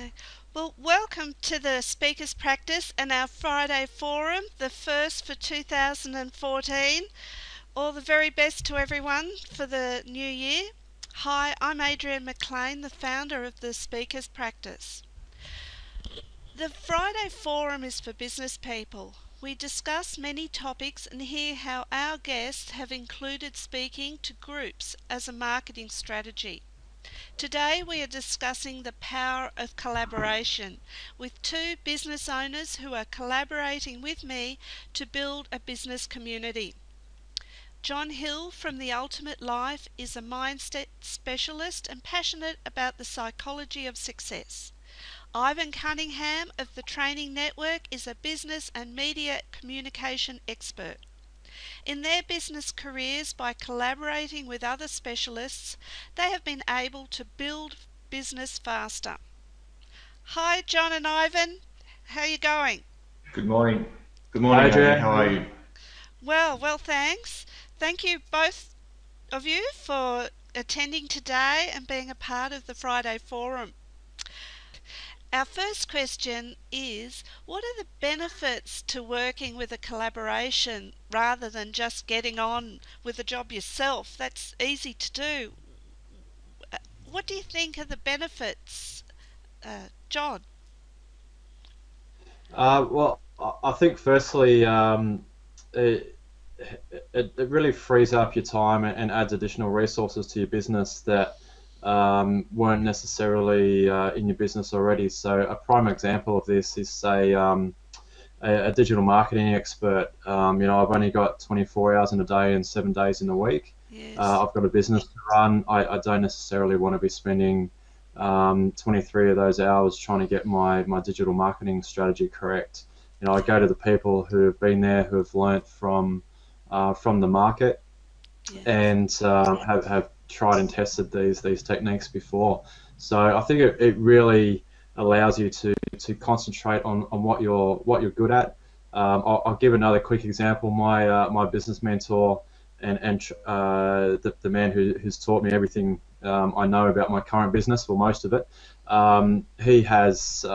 Okay. Well, welcome to the Speakers Practice and our Friday Forum, the first for 2014. All the very best to everyone for the new year. Hi, I'm Adrienne McLean, the founder of the Speakers Practice. The Friday Forum is for business people. We discuss many topics and hear how our guests have included speaking to groups as a marketing strategy. Today we are discussing the power of collaboration with two business owners who are collaborating with me to build a business community. John Hill from The Ultimate Life is a mindset specialist and passionate about the psychology of success. Ivan Cunningham of the Training Network is a business and media communication expert. In their business careers, by collaborating with other specialists, they have been able to build business faster. Hi, John and Ivan. How are you going? Good morning. Good Hi, morning, Amy. Adrienne. How are you? Well, thanks. Thank you both of you for attending today and being a part of the Friday Forum. Our first question is, what are the benefits to working with a collaboration rather than just getting on with the job yourself? That's easy to do. What do you think are the benefits, John? I think firstly, it, it really frees up your time and adds additional resources to your business that weren't necessarily in your business already. So a prime example of this is, say, a digital marketing expert. I've only got 24 hours in a day and 7 days in a week. Yes. I've got a business to run. I don't necessarily want to be spending 23 of those hours trying to get my digital marketing strategy correct. I go to the people who have been there, who have learnt from the market, Yes. and have tried and tested these techniques before. So I think it really allows you to concentrate on what you're good at. I'll give another quick example. My business mentor and the man who's taught me everything I know about my current business, or most of it, he has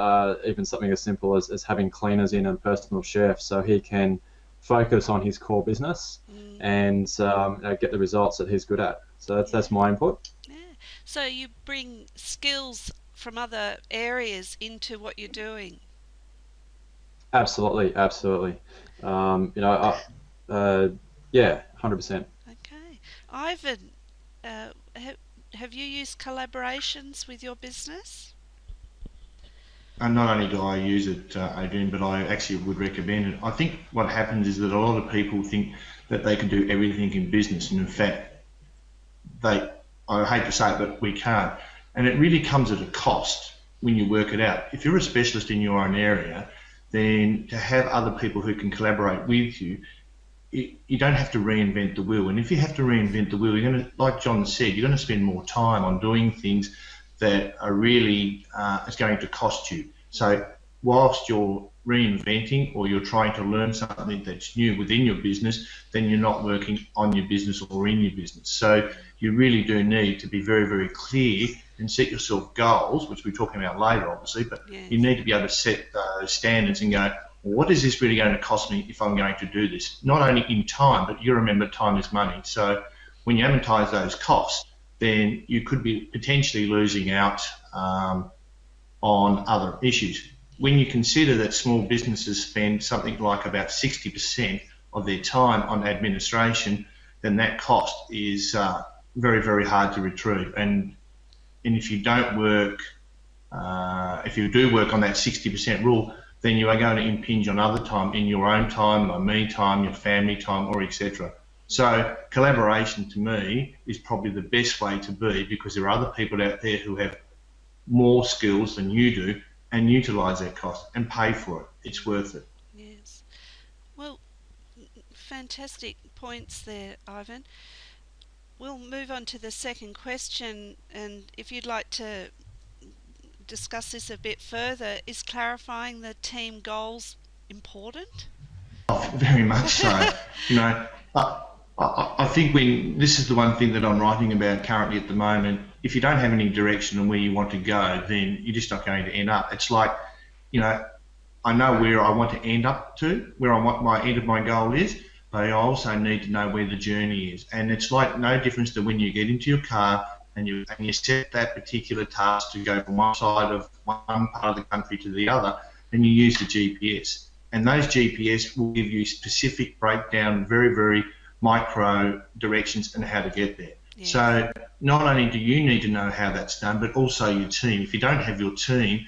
even something as simple as having cleaners in and personal chef, so he can focus on his core business and get the results that he's good at. So that's my input. Yeah. So you bring skills from other areas into what you're doing. Absolutely. Yeah, 100%. Okay. Ivan, have you used collaborations with your business? And not only do I use it, Adrienne, but I actually would recommend it. I think what happens is that a lot of people think that they can do everything in business, and in fact, I hate to say it, but we can't. And it really comes at a cost when you work it out. If you're a specialist in your own area, then to have other people who can collaborate with you, you don't have to reinvent the wheel. And if you have to reinvent the wheel, you're going to, like John said, you're going to spend more time on doing things that are really is going to cost you. So whilst you're reinventing or you're trying to learn something that's new within your business, then you're not working on your business or in your business. So you really do need to be very, very clear and set yourself goals, which we're talking about later, obviously, but Yes. you need to be able to set those standards and go, what is this really going to cost me if I'm going to do this? Not only in time, but you remember time is money. So when you amortize those costs, then you could be potentially losing out on other issues. When you consider that small businesses spend something like about 60% of their time on administration, then that cost is very, very hard to retrieve. And if you don't work, if you do work on that 60% rule, then you are going to impinge on other time, in your own time, or me time, your family time, or etc. So collaboration to me is probably the best way to be, because there are other people out there who have more skills than you do and utilise that cost and pay for it. It's worth it. Yes. Well, fantastic points there, Ivan. We'll move on to the second question, and if you'd like to discuss this a bit further, is clarifying the team goals important? Very much so. You know, I think this is the one thing that I'm writing about currently at the moment. If you don't have any direction on where you want to go, then you're just not going to end up. It's like, I know where I want to end up to, where I want my end of my goal is, but I also need to know where the journey is. And it's like no difference to when you get into your car and you set that particular task to go from one side of one part of the country to the other, and you use the GPS. And those GPS will give you specific breakdown, very, very micro directions and how to get there. Yeah. So not only do you need to know how that's done, but also your team. If you don't have your team,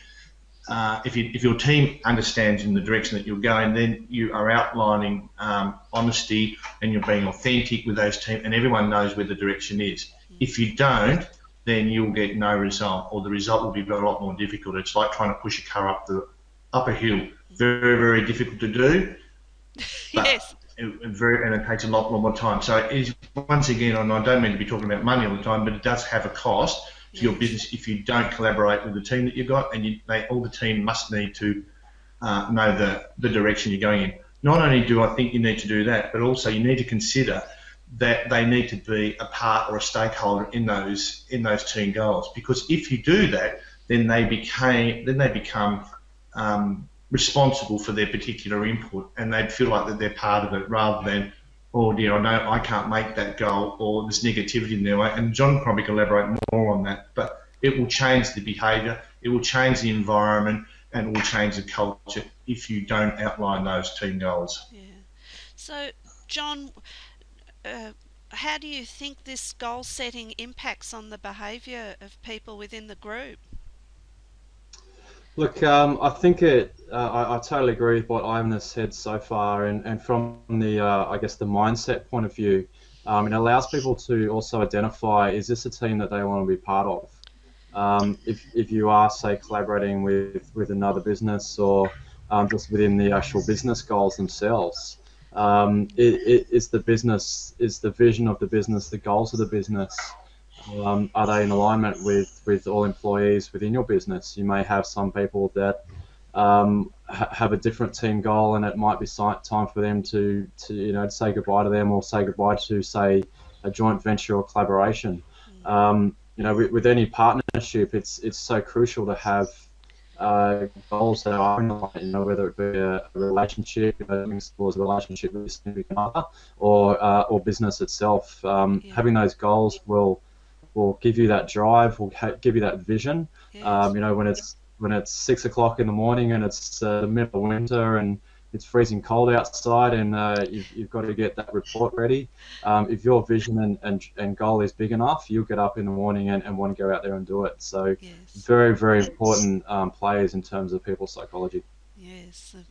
if your team understands in the direction that you're going, then you are outlining honesty and you're being authentic with those team, and everyone knows where the direction is. If you don't, then you'll get no result, or the result will be a lot more difficult. It's like trying to push a car up a hill. Very, very difficult to do. Yes. And it takes a lot more time. So once again, and I don't mean to be talking about money all the time, but it does have a cost to your business if you don't collaborate with the team that you've got, and all the team must need to know the direction you're going in. Not only do I think you need to do that, but also you need to consider that they need to be a part or a stakeholder in those team goals. Because if you do that, then they become responsible for their particular input, and they'd feel like that they're part of it, rather than, oh dear, I know I can't make that goal, or there's negativity in their way. And John probably can elaborate more on that, but it will change the behaviour, it will change the environment, and it will change the culture if you don't outline those team goals. Yeah. So, John, how do you think this goal setting impacts on the behaviour of people within the group? Look, I think I totally agree with what Ivan has said so far, and from the I guess the mindset point of view, it allows people to also identify, is this a team that they want to be part of? If you are, say, collaborating with another business, or just within the actual business goals themselves, is the vision of the business, the goals of the business, are they in alignment with all employees within your business? You may have some people that have a different team goal, and it might be time for them to say goodbye to them, or say goodbye to, say, a joint venture or collaboration. With any partnership, it's so crucial to have goals that are in line, whether it be a relationship, towards a relationship with a significant other, or business itself. Having those goals will give you that drive, will give you that vision. Yes. When it's 6 o'clock in the morning and it's the middle of winter and it's freezing cold outside, and you've got to get that report ready. If your vision and goal is big enough, you'll get up in the morning and want to go out there and do it. So, yes. Very, very important players in terms of people's psychology. Yes, the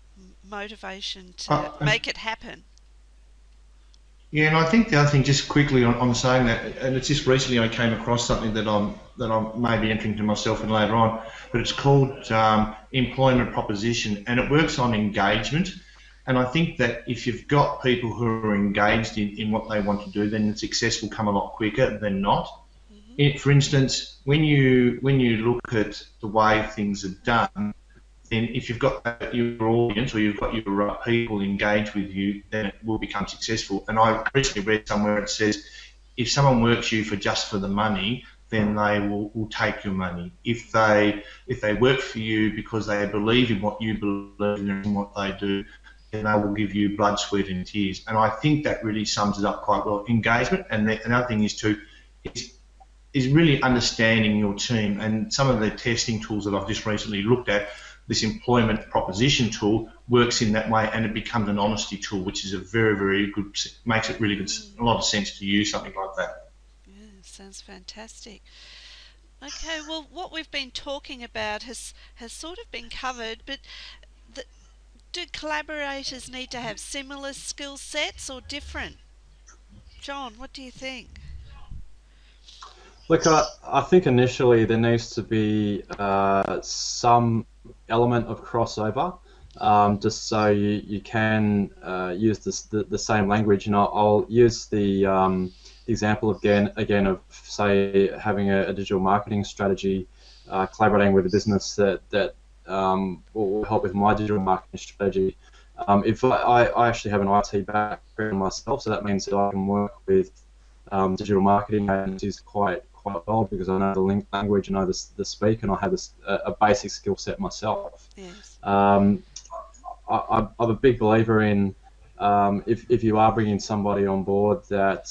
motivation to make it happen. Yeah, and I think the other thing, just quickly on saying that, and it's just recently I came across something that I'm maybe entering to myself in later on, but it's called employment proposition, and it works on engagement. And I think that if you've got people who are engaged in what they want to do, then the success will come a lot quicker than not. Mm-hmm. For instance, when you look at the way things are done, then if you've got your audience, or you've got your people engaged with you, then it will become successful. And I recently read somewhere it says, if someone works you just for the money, then they will take your money. If they work for you because they believe in what you believe in and what they do, then they will give you blood, sweat and tears. And I think that really sums it up quite well. Engagement, and another thing is really understanding your team. And some of the testing tools that I've just recently looked at, this employment proposition tool works in that way, and it becomes an honesty tool, which is a very, very good, makes it really good, a lot of sense to use something like that. Yeah, sounds fantastic. Okay, well, what we've been talking about has sort of been covered, but do collaborators need to have similar skill sets or different? John, what do you think? Look, I think initially there needs to be some element of crossover, just so you can use the same language. And I'll use the example again of, say, having a digital marketing strategy, collaborating with a business that will help with my digital marketing strategy. If I actually have an IT background myself, so that means that I can work with digital marketing agencies quite well because I know the language, I know the speak, and I have a basic skill set myself. Yes. I'm a big believer in if you are bringing somebody on board that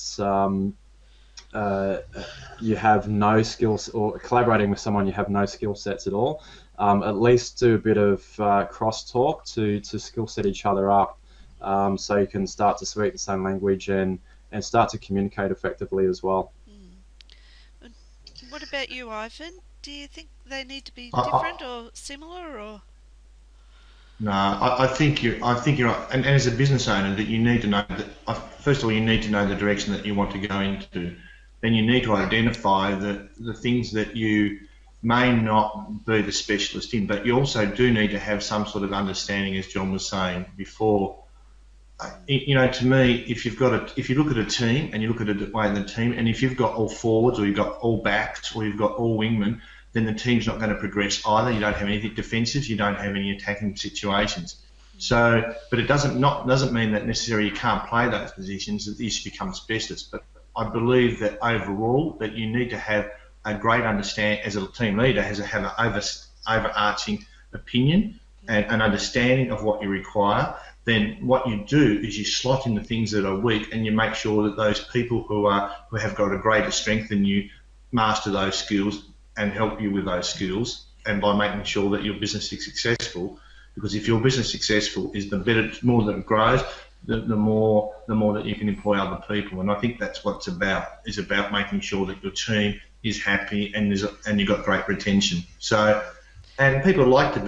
you have no skills, or collaborating with someone you have no skill sets at all, at least do a bit of cross-talk to skill set each other up, so you can start to speak the same language and start to communicate effectively as well. What about you, Ivan? Do you think they need to be I, different or similar, or? No, I think you're right. And as a business owner, that you need to know that first of all, you need to know the direction that you want to go into. Then you need to identify the things that you may not be the specialist in, but you also do need to have some sort of understanding, as John was saying before. To me, if you look at a team and you look at the way of the team, and if you've got all forwards or you've got all backs or you've got all wingmen, then the team's not going to progress either. You don't have anything defensive, you don't have any attacking situations. So, but it doesn't mean that necessarily you can't play those positions, that you should become a specialist. But I believe that overall that you need to have a great understanding as a team leader, have an overarching opinion and an understanding of what you require. Then what you do is you slot in the things that are weak, and you make sure that those people who have got a greater strength than you master those skills and help you with those skills, and by making sure that your business is successful. Because if your business is successful, is the more that it grows, the more that you can employ other people. And I think that's what it's about. Is about making sure that your team is happy and you've got great retention. So, and people like to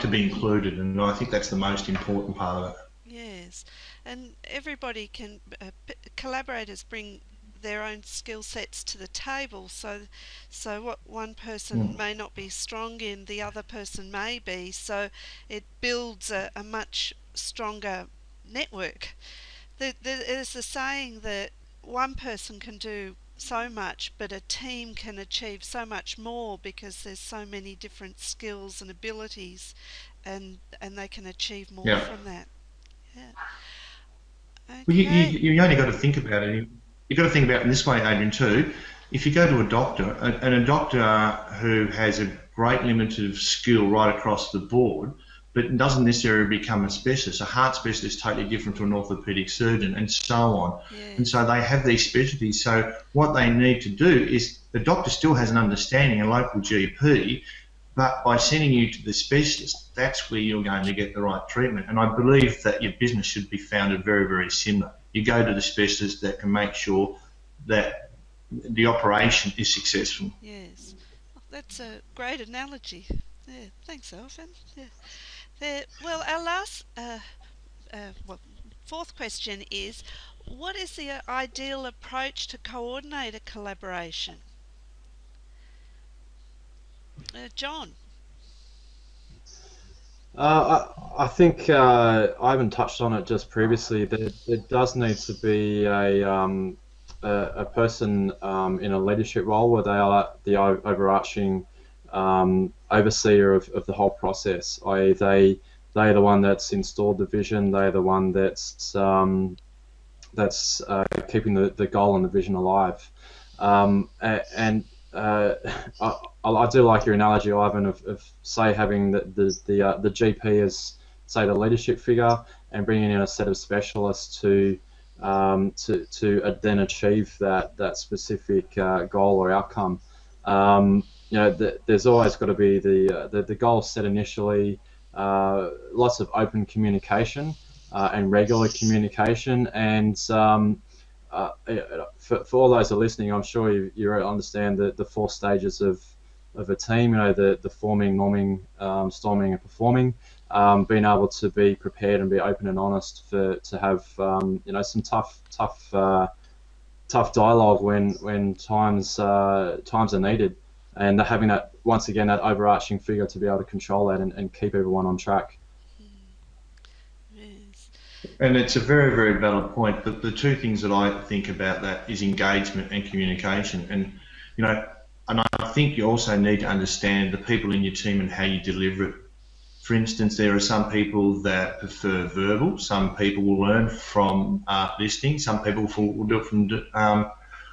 be included, and I think that's the most important part of it. Yes, and everybody can, collaborators bring their own skill sets to the table, so what one person may not be strong in, the other person may be, so it builds a much stronger network. There's a saying that one person can do so much, but a team can achieve so much more because there's so many different skills and abilities, and they can achieve more from that. Yeah. Okay. Well, you only got to think about it. You've got to think about it in this way, Adrian, too. If you go to a doctor, and a doctor who has a great limited skill right across the board, but doesn't necessarily become a specialist. A heart specialist is totally different to an orthopaedic surgeon, and so on. Yes. And so they have these specialties. So what they need to do is the doctor still has an understanding, a local GP, but by sending you to the specialist, that's where you're going to get the right treatment. And I believe that your business should be founded very, very similar. You go to the specialist that can make sure that the operation is successful. Yes, that's a great analogy. Yeah, thanks, Alvin. Yeah. Well, our last, fourth question is, what is the ideal approach to coordinator collaboration? John. I think I haven't touched on it just previously. There does need to be a person in a leadership role where they are the overarching overseer of the whole process. I.e., they're the one that's installed the vision. They're the one that's keeping the goal and the vision alive. I do like your analogy, Ivan, of say having the GP as, say, the leadership figure, and bringing in a set of specialists to then achieve that specific goal or outcome. There's always got to be the goal set initially. Lots of open communication and regular communication, and for all those who are listening, I'm sure you understand the 4 stages of a team. The forming, norming, storming, and performing. Being able to be prepared and be open and honest to have some tough dialogue when times are needed, and having that, once again, that overarching figure to be able to control that and keep everyone on track. Yes. And it's a very, very valid point. But the 2 things that I think about that is engagement and communication. And I think you also need to understand the people in your team and how you deliver it. For instance, there are some people that prefer verbal. Some people will learn from listening. Some people will do it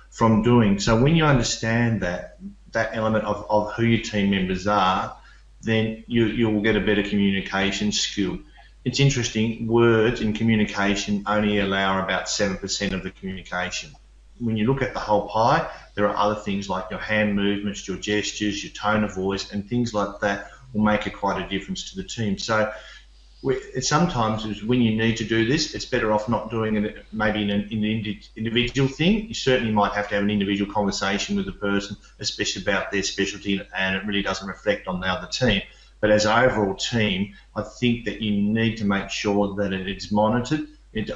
from doing. So when you understand that element of who your team members are, then you will get a better communication skill. It's interesting, words in communication only allow about 7% of the communication. When you look at the whole pie, there are other things like your hand movements, your gestures, your tone of voice, and things like that will make quite a difference to the team. So sometimes when you need to do this, it's better off not doing it maybe in an individual thing. You certainly might have to have an individual conversation with the person, especially about their specialty, and it really doesn't reflect on the other team. But as an overall team, I think that you need to make sure that it is monitored, it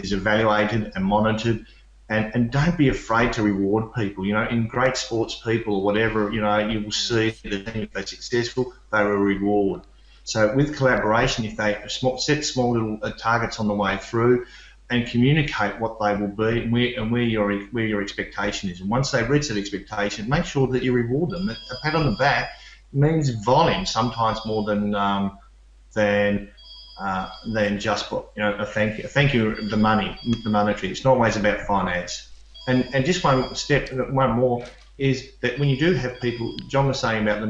is evaluated and monitored, and don't be afraid to reward people. You know, in great sports people or whatever, you know, you will see the team, if they're successful, they will reward. So with collaboration, if they set small little targets on the way through and communicate what they will be and where your expectation is. And once they reach that expectation, make sure that you reward them. A pat on the back means volume, sometimes more than just a thank you, the monetary. It's not always about finance. And just one more is that when you do have people, John was saying about the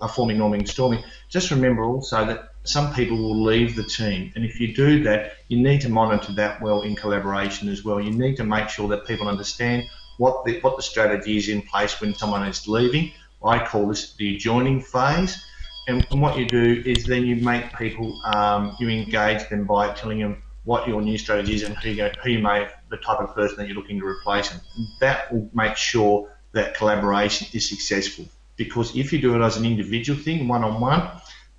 forming norming and storming, just remember also that some people will leave the team, and if you do that, you need to monitor that well in collaboration as well. You need to make sure that people understand what the strategy is in place when someone is leaving. I call this the adjoining phase, and what you do is then you make people, you engage them by telling them what your new strategy is and the type of person that you're looking to replace them. That will make sure that collaboration is successful, because if you do it as an individual thing, one-on-one,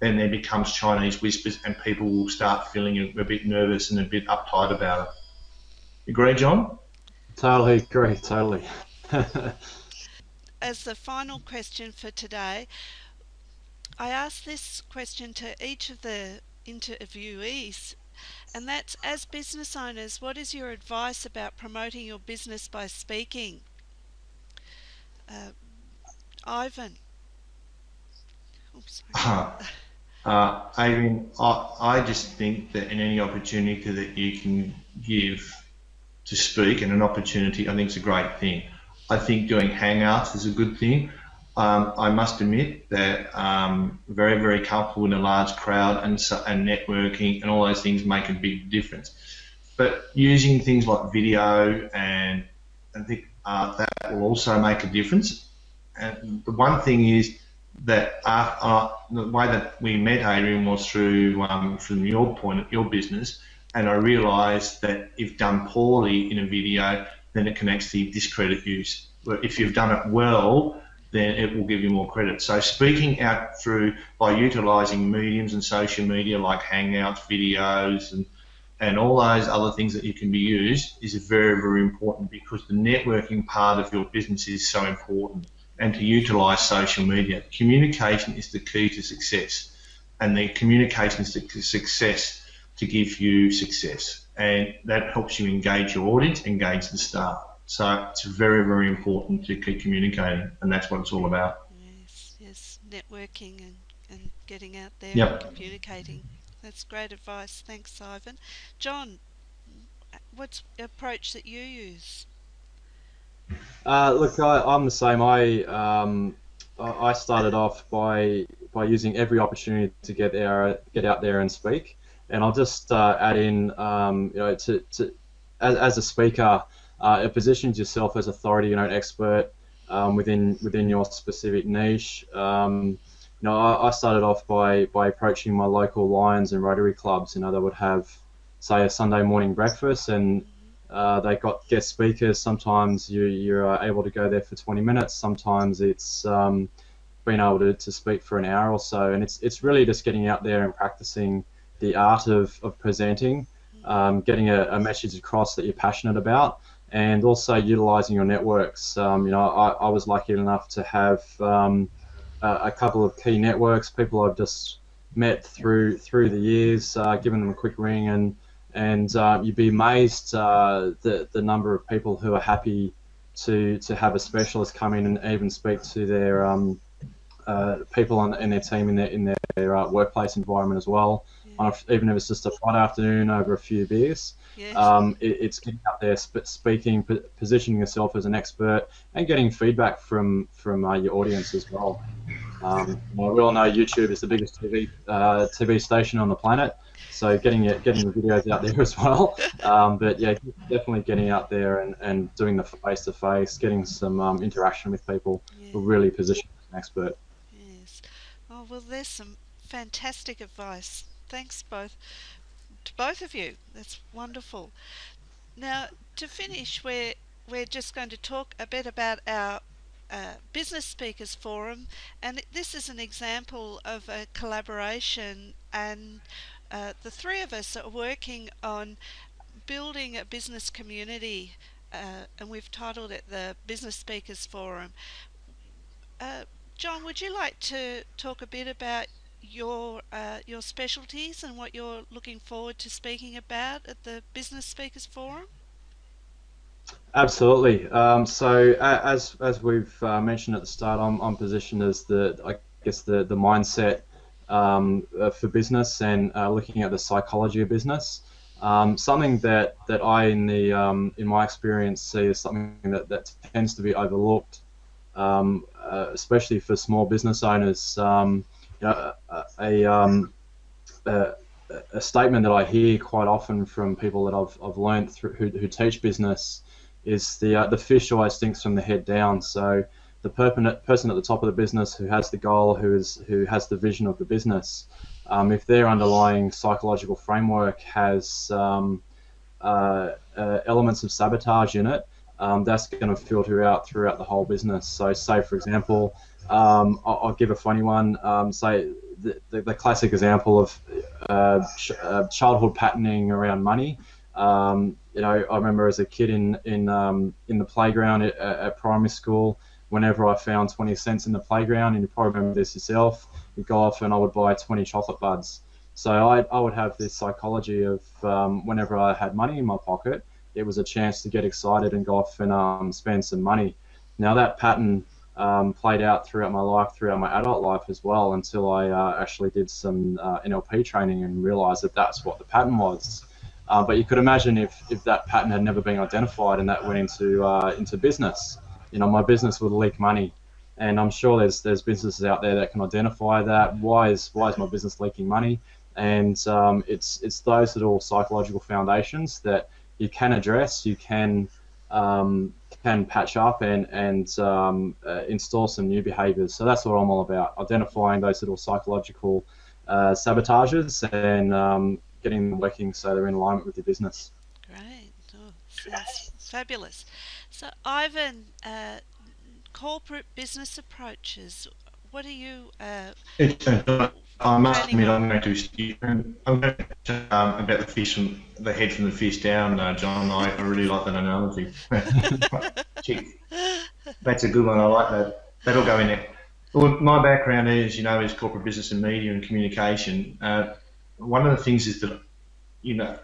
then there becomes Chinese whispers and people will start feeling a bit nervous and a bit uptight about it. Agree, John? Totally agree, totally. As the final question for today, I asked this question to each of the interviewees, and that's, as business owners, what is your advice about promoting your business by speaking? Ivan. Oops, Adrienne, I just think that in any opportunity that you can give to speak, and an opportunity, I think it's a great thing. I think doing hangouts is a good thing. I must admit that very, very comfortable in a large crowd and networking and all those things make a big difference. But using things like video, and I think that will also make a difference. And the one thing is that the way that we met, Adrienne, was through from your business, and I realised that if done poorly in a video, then it can actually discredit you. But if you've done it well, then it will give you more credit. So speaking out by utilising mediums and social media like Hangouts, videos, and all those other things that you can be used is very, very important, because the networking part of your business is so important. And to utilise social media. Communication is the key to success, and the communication is the success to give you success, and that helps you engage your audience, engage the staff. So it's very, very important to keep communicating, and that's what it's all about. Yes, networking and getting out there Yep. and communicating. That's great advice. Thanks, Ivan. John, what's the approach that you use? Look, I'm the same. I started off by using every opportunity to get out there and speak, and I'll just add in, as a speaker, it positions yourself as authority, an expert within your specific niche. I started off by approaching my local Lions and Rotary clubs. They would have, say, a Sunday morning breakfast, and they got guest speakers. Sometimes you're able to go there for 20 minutes. Sometimes it's being able to speak for an hour or so. And it's really just getting out there and practicing the art of presenting, getting a message across that you're passionate about, and also utilising your networks. I was lucky enough to have a couple of key networks, people I've just met through the years, giving them a quick ring, and you'd be amazed the number of people who are happy to have a specialist come in and even speak to their people in their team in their workplace environment as well. Yeah. Even if it's just a Friday afternoon over a few beers, Yeah. it's getting out there, speaking, positioning yourself as an expert, and getting feedback from your audience as well. We all know YouTube is the biggest TV station on the planet, so getting the videos out there as well. But yeah, definitely getting out there and doing the face-to-face, getting some interaction with people Yeah. will really position you as an expert. Yes. Oh, well, there's some fantastic advice. Thanks to both of you. That's wonderful. Now, to finish, we're just going to talk a bit about our Business Speakers Forum, and this is an example of a collaboration, and the three of us are working on building a business community, and we've titled it the Business Speakers Forum. John, would you like to talk a bit about your specialties and what you're looking forward to speaking about at the Business Speakers Forum? Absolutely. As we've mentioned at the start, I'm positioned as the mindset for business and looking at the psychology of business. Something that I in my experience see as something that tends to be overlooked, especially for small business owners. A statement that I hear quite often from people that I've learned through who teach business is the fish always stinks from the head down. So the person at the top of the business who has the goal, who has the vision of the business, if their underlying psychological framework has elements of sabotage in it, that's going to filter out throughout the whole business. So say, for example, I'll give a funny one. Say the classic example of childhood patterning around money. I remember as a kid in the playground at primary school, whenever I found 20 cents in the playground, and you probably remember this yourself, you'd go off and I would buy 20 chocolate buds. So I would have this psychology of whenever I had money in my pocket, it was a chance to get excited and go off and spend some money. Now that pattern played out throughout my life, throughout my adult life as well, until I actually did some NLP training and realised that that's what the pattern was. But you could imagine if that pattern had never been identified and that went into business, my business would leak money. And I'm sure there's businesses out there that can identify that. Why is my business leaking money? And it's those little psychological foundations that you can address, you can patch up and install some new behaviours. So that's what I'm all about, identifying those little psychological sabotages and getting them working so they're in alignment with your business. Great. Oh, sounds fabulous. So, Ivan, corporate business approaches. What are you? I must admit, I'm going to about the fish and the head from the fish down, John. I really like that analogy. That's a good one. I like that. That'll go in there. Well, my background is corporate business and media and communication. One of the things is that, a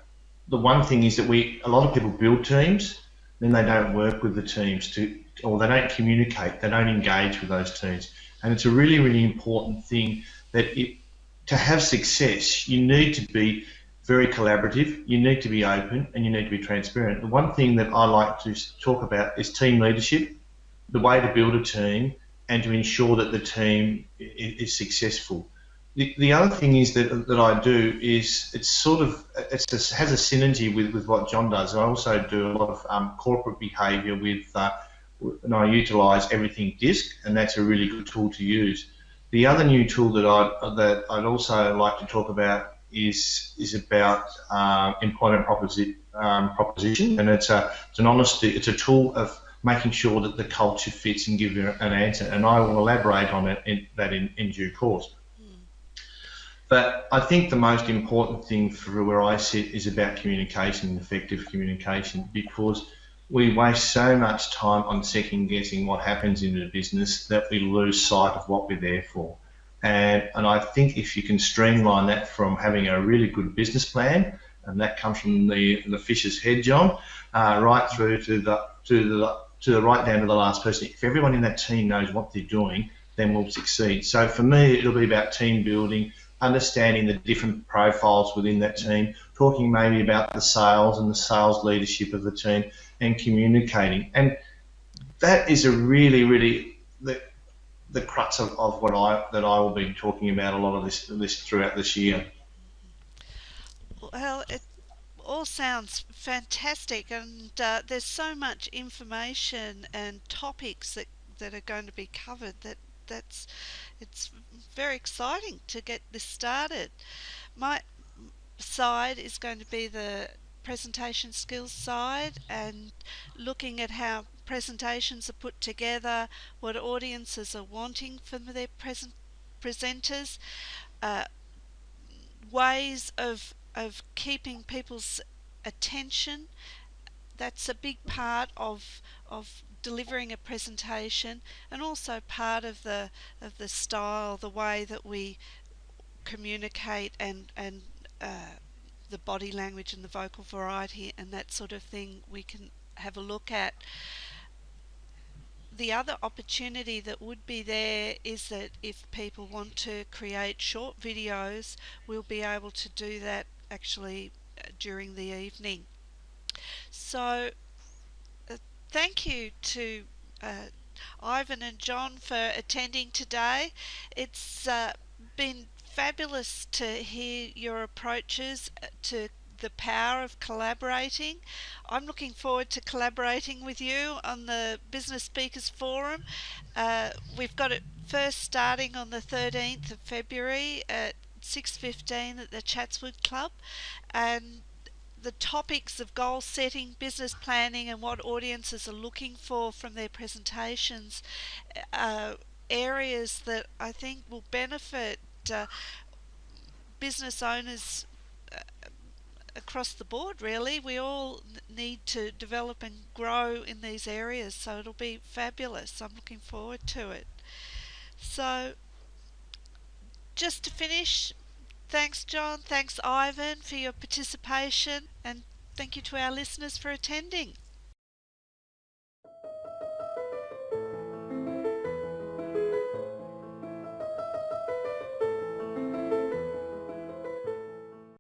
lot of people build teams, then they don't work with the teams or they don't communicate, they don't engage with those teams. And it's a really, really important thing that to have success, you need to be very collaborative, you need to be open, and you need to be transparent. The one thing that I like to talk about is team leadership, the way to build a team and to ensure that the team is successful. The other thing is that I do is it has a synergy with what John does. I also do a lot of corporate behaviour and I utilise Everything Disc, and that's a really good tool to use. The other new tool that I'd also like to talk about is about employment proposition, and it's a tool of making sure that the culture fits and give you an answer, and I will elaborate on it in due course. But I think the most important thing for where I sit is about communication, effective communication, because we waste so much time on second guessing what happens in the business that we lose sight of what we're there for. And I think if you can streamline that from having a really good business plan, and that comes from the fish's head, John, right through to the right down to the last person. If everyone in that team knows what they're doing, then we'll succeed. So for me, it'll be about team building, understanding the different profiles within that team, talking maybe about the sales and the sales leadership of the team, and communicating. And that is a really the crux of what I will be talking about a lot of this throughout this year. Well, it all sounds fantastic, and there's so much information and topics that are going to be covered that's it's very exciting to get this started. My side is going to be the presentation skills side, and looking at how presentations are put together, what audiences are wanting from their presenters, uh, ways of keeping people's attention. That's a big part of delivering a presentation, and also part of the style, the way that we communicate, and the body language and the vocal variety and that sort of thing we can have a look at. The other opportunity that would be there is that if people want to create short videos, we'll be able to do that actually during the evening. So thank you to uh, Ivan and John for attending today. It's been fabulous to hear your approaches to the power of collaborating. I'm looking forward to collaborating with you on the Business Speakers Forum. We've got it first starting on the 13th of February at 6:15 at the Chatswood Club, and the topics of goal setting, business planning, and what audiences are looking for from their presentations are areas that I think will benefit business owners across the board, really. We all need to develop and grow in these areas, so it'll be fabulous. I'm looking forward to it. So, just to finish, thanks, John. Thanks, Ivan, for your participation. And thank you to our listeners for attending.